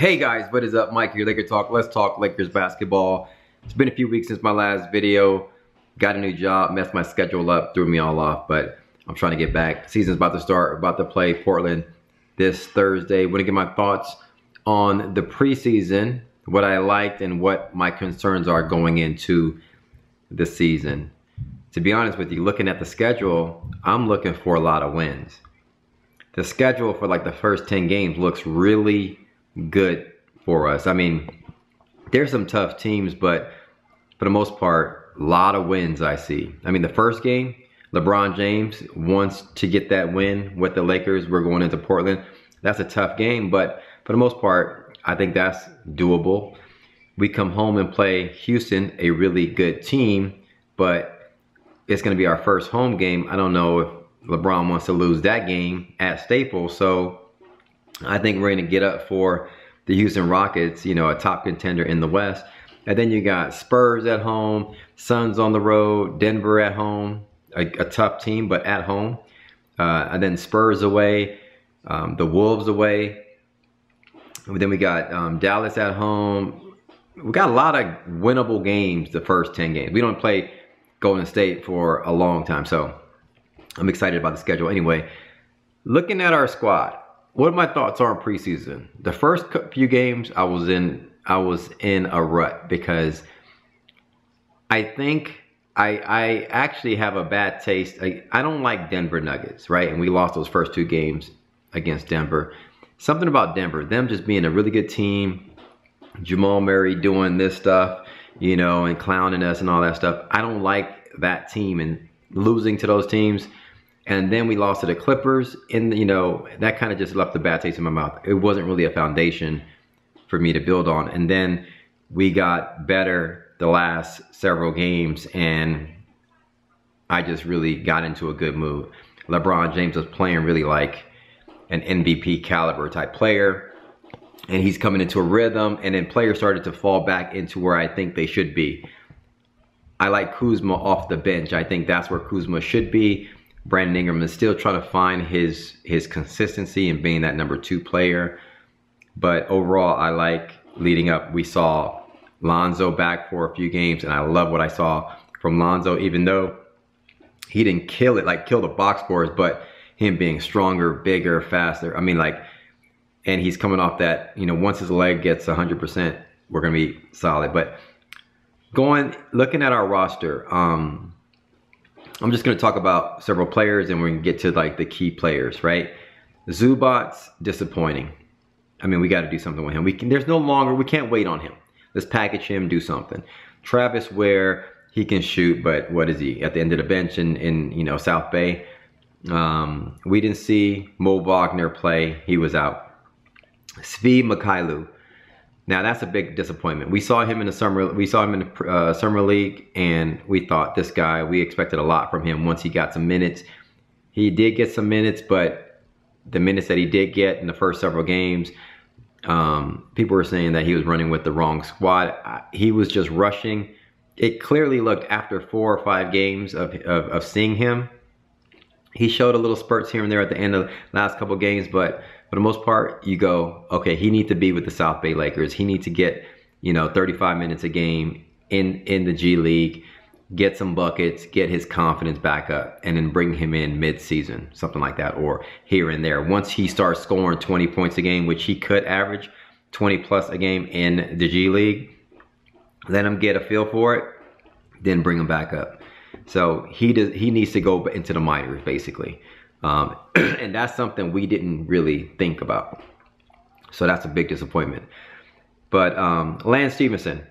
Hey guys, what is up? Mike here, Laker Talk. Let's talk Lakers basketball. It's been a few weeks since my last video. Got a new job, messed my schedule up, threw me all off, but I'm trying to get back. Season's about to start, about to play Portland this Thursday. Want to get my thoughts on the preseason, what I liked and what my concerns are going into the season. To be honest with you, looking at the schedule, I'm looking for a lot of wins. The schedule for like the first 10 games looks really good for us. I mean, there's some tough teams, but for the most part, a lot of wins I see. I mean, the first game, LeBron James wants to get that win with the Lakers. We're going into Portland. That's a tough game, but for the most part, I think that's doable. We come home and play Houston, a really good team, but it's going to be our first home game. I don't know if LeBron wants to lose that game at Staples, so I think we're going to get up for the Houston Rockets, you know, a top contender in the West. And then you got Spurs at home, Suns on the road, Denver at home, a tough team, but at home. And then Spurs away, the Wolves away. And then we got Dallas at home. We got a lot of winnable games the first 10 games. We don't play Golden State for a long time, so I'm excited about the schedule. Anyway, looking at our squad, what my thoughts are on preseason. The first few games I was in a rut because I think I actually have a bad taste. I don't like Denver Nuggets, right? And we lost those first two games against Denver. Something about Denver, them just being a really good team, Jamal Murray doing this stuff, you know, and clowning us and all that stuff. I don't like that team, and losing to those teams. And then we lost to the Clippers, and you know, that kind of just left a bad taste in my mouth. It wasn't really a foundation for me to build on. And then we got better the last several games, and I just really got into a good mood. LeBron James was playing really like an MVP caliber type player, and he's coming into a rhythm, and then players started to fall back into where I think they should be. I like Kuzma off the bench. I think that's where Kuzma should be. Brandon Ingram is still trying to find his consistency and being that number 2 player. But overall, I like leading up. We saw Lonzo back for a few games, and I love what I saw from Lonzo, even though he didn't kill the box scores, but him being stronger, bigger, faster. I mean, like, and he's coming off that, you know, once his leg gets 100%, we're going to be solid. But looking at our roster, I'm just going to talk about several players, and we're going to get to like the key players, right? Zubac's disappointing. I mean, we got to do something with him. We can't wait on him. Let's package him, do something. Travis Ware, he can shoot, but what is he? At the end of the bench in you know, South Bay. We didn't see Mo Wagner play. He was out. Svi Mykhailiuk. Now that's a big disappointment. We saw him in the summer league, and we thought this guy, we expected a lot from him once he got some minutes. He did get some minutes, but the minutes that he did get in the first several games, people were saying that he was running with the wrong squad. He was just rushing. It clearly looked, after 4 or 5 games of seeing him, he showed a little spurts here and there at the end of the last couple of games, but for the most part, you go, okay, he needs to be with the South Bay Lakers. He needs to get, you know, 35 minutes a game in the G League, get some buckets, get his confidence back up, and then bring him in mid-season, something like that, or here and there. Once he starts scoring 20 points a game, which he could average 20 plus a game in the G League, let him get a feel for it, then bring him back up. So he needs to go into the minors, basically. And that's something we didn't really think about. So that's a big disappointment. But Lance Stephenson,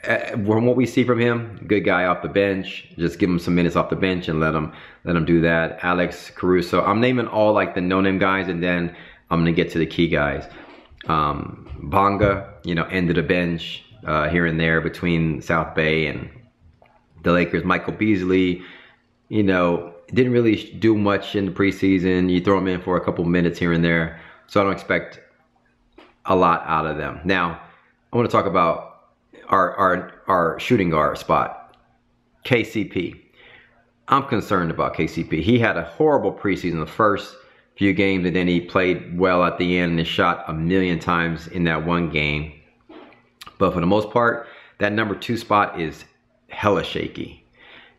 from what we see from him, good guy off the bench. Just give him some minutes off the bench and let him do that. Alex Caruso. I'm naming all like the no-name guys, and then I'm gonna get to the key guys. Bonga, you know, end of the bench here and there between South Bay and the Lakers. Michael Beasley, you know, didn't really do much in the preseason. You throw him in for a couple minutes here and there, so I don't expect a lot out of them. Now, I want to talk about our shooting guard spot, KCP. I'm concerned about KCP. He had a horrible preseason. The first few games, and then he played well at the end and shot a million times in that one game. But for the most part, that number 2 spot is hella shaky.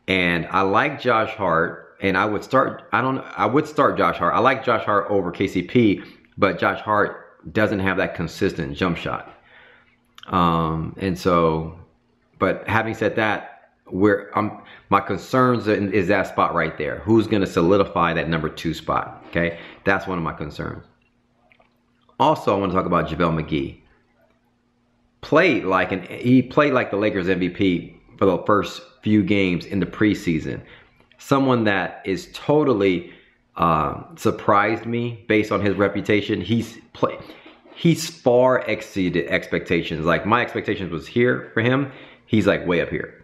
And I like Josh Hart, and I would start Josh Hart. I like Josh Hart over KCP, but Josh Hart doesn't have that consistent jump shot. And so, but having said that, my concerns is that spot right there. Who's going to solidify that number 2 spot? Okay, that's one of my concerns. Also, I want to talk about JaVale McGee. He played like the Lakers MVP for the first few games in the preseason. Someone that is totally surprised me based on his reputation. He's far exceeded expectations. Like, my expectations was here for him. He's like way up here.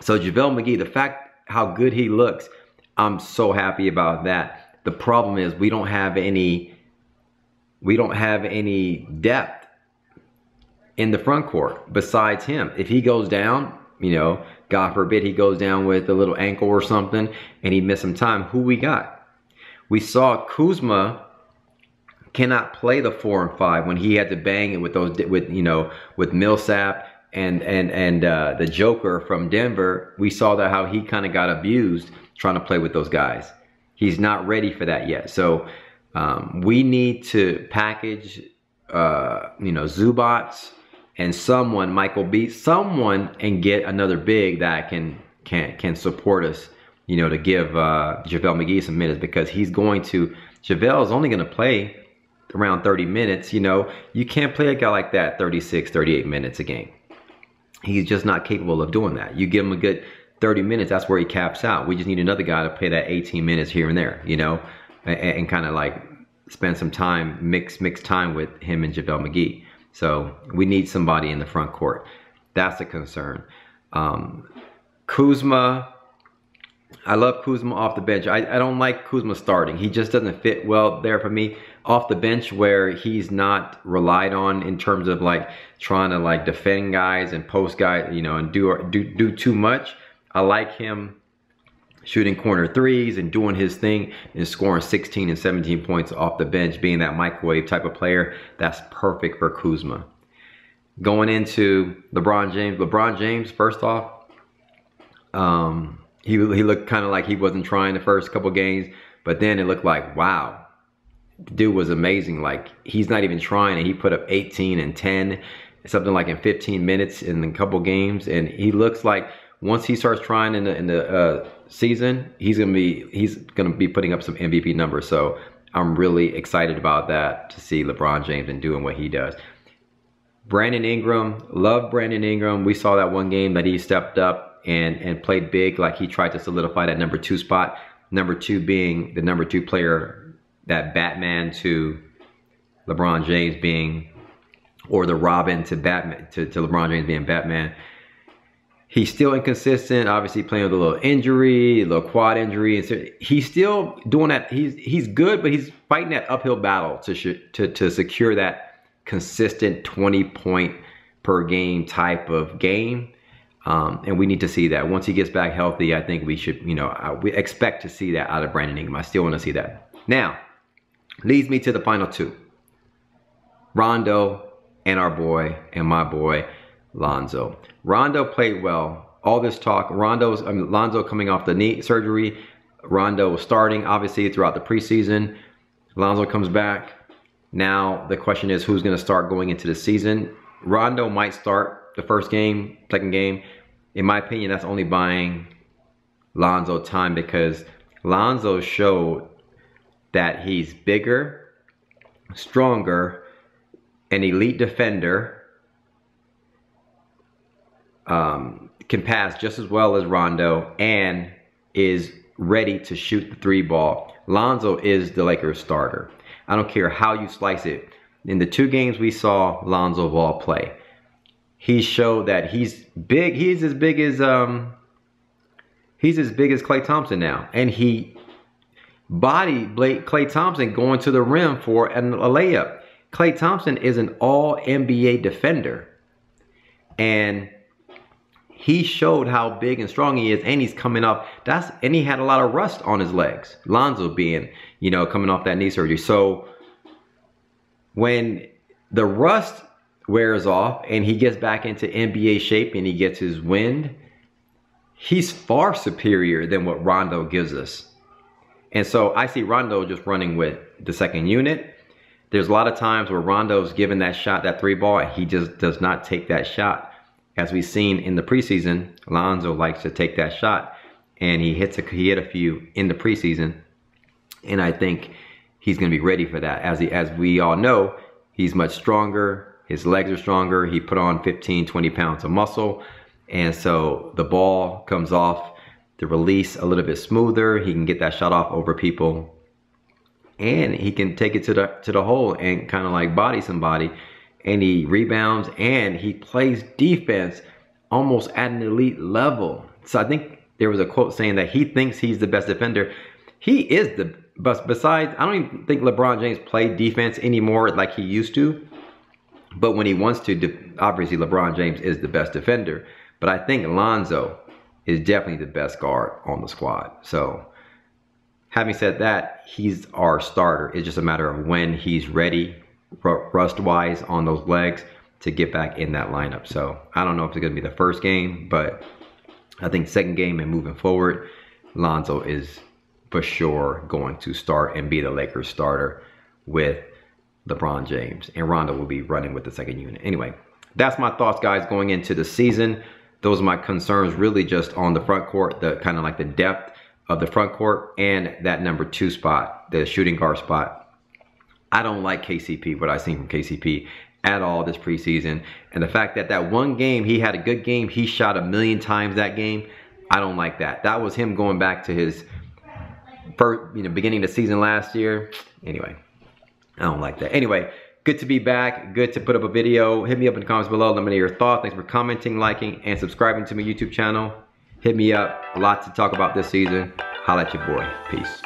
So JaVale McGee, the fact how good he looks, I'm so happy about that. The problem is we don't have any depth in the front court besides him. If he goes down, you know, God forbid he goes down with a little ankle or something and he missed some time, who we got? We saw Kuzma cannot play the 4 and 5 when he had to bang it with Millsap and the Joker from Denver. We saw that how he kind of got abused trying to play with those guys. He's not ready for that yet. So we need to package Zubac and someone, Michael B, someone, and get another big that can support us, you know, to give JaVale McGee some minutes, because JaVale is only going to play around 30 minutes. You know, you can't play a guy like that 36, 38 minutes a game. He's just not capable of doing that. You give him a good 30 minutes, that's where he caps out. We just need another guy to play that 18 minutes here and there, you know, and kind of like spend some time, mix time with him and JaVale McGee. So we need somebody in the front court. That's a concern. Kuzma, I love Kuzma off the bench. I don't like Kuzma starting. He just doesn't fit well there for me. Off the bench, where he's not relied on in terms of like trying to like defend guys and post guys, you know, and do too much. I like him shooting corner threes and doing his thing and scoring 16 and 17 points off the bench, being that microwave type of player. That's perfect for Kuzma. Going into LeBron James, first off, he looked kind of like he wasn't trying the first couple games, but then it looked like, wow, the dude was amazing. Like, he's not even trying, and he put up 18 and 10, something like in 15 minutes in a couple games. And he looks like once he starts trying in the season, he's gonna be putting up some MVP numbers. So I'm really excited about that, to see LeBron James and doing what he does. Brandon Ingram, love Brandon Ingram. We saw that one game that he stepped up and played big, like he tried to solidify that number 2 spot. Number 2 being the number 2 player, that Batman to LeBron James being, or the Robin to Batman to LeBron James being Batman. He's still inconsistent, obviously playing with a little injury, a little quad injury. And so he's still doing that. He's good, but he's fighting that uphill battle to secure that consistent 20-point per game type of game. And we need to see that. Once he gets back healthy, I think we should, you know, we expect to see that out of Brandon Ingram. I still want to see that. Now, leads me to the final 2. Rondo and my boy, Lonzo. Rondo played well. All this talk, Lonzo coming off the knee surgery. Rondo was starting, obviously, throughout the preseason. Lonzo comes back. Now, the question is, who's going to start going into the season? Rondo might start the first game, second game. In my opinion, that's only buying Lonzo time, because Lonzo showed that he's bigger, stronger, an elite defender, can pass just as well as Rondo, and is ready to shoot the 3 ball. Lonzo is the Lakers starter. I don't care how you slice it. In the 2 games we saw Lonzo Ball play, he showed that he's big. He's as big as Klay Thompson now, and he bodied Klay Thompson going to the rim for a layup. Klay Thompson is an all-NBA defender, and he showed how big and strong he is, and he's coming up. And he had a lot of rust on his legs. Lonzo being, you know, coming off that knee surgery. So when the rust wears off and he gets back into NBA shape and he gets his wind, he's far superior than what Rondo gives us. And so I see Rondo just running with the second unit. There's a lot of times where Rondo's given that shot, that three ball, and he just does not take that shot. As we've seen in the preseason, Lonzo likes to take that shot, and he hit a few in the preseason, and I think he's going to be ready for that. As we all know, he's much stronger. His legs are stronger. He put on 15, 20 pounds of muscle, and so the ball comes off the release a little bit smoother. He can get that shot off over people, and he can take it to the hole and kind of like body somebody. And he rebounds and he plays defense almost at an elite level. So I think there was a quote saying that he thinks he's the best defender. He is the best. Besides, I don't even think LeBron James played defense anymore like he used to. But when he wants to, obviously LeBron James is the best defender. But I think Lonzo is definitely the best guard on the squad. So having said that, he's our starter. It's just a matter of when he's ready, rust-wise, on those legs to get back in that lineup. So I don't know if it's going to be the first game, but I think second game and moving forward, Lonzo is for sure going to start and be the Lakers starter with LeBron James. And Rondo will be running with the second unit. Anyway, that's my thoughts, guys, going into the season. Those are my concerns really just on the front court, the kind of like the depth of the front court and that number 2 spot, the shooting guard spot. I don't like KCP, what I've seen from KCP at all this preseason. And the fact that that one game, he had a good game, he shot 1,000,000 times that game, I don't like that. That was him going back to his first, beginning of the season last year. Anyway, I don't like that. Anyway, good to be back. Good to put up a video. Hit me up in the comments below. Let me know your thoughts. Thanks for commenting, liking, and subscribing to my YouTube channel. Hit me up. A lot to talk about this season. Holla at your boy. Peace.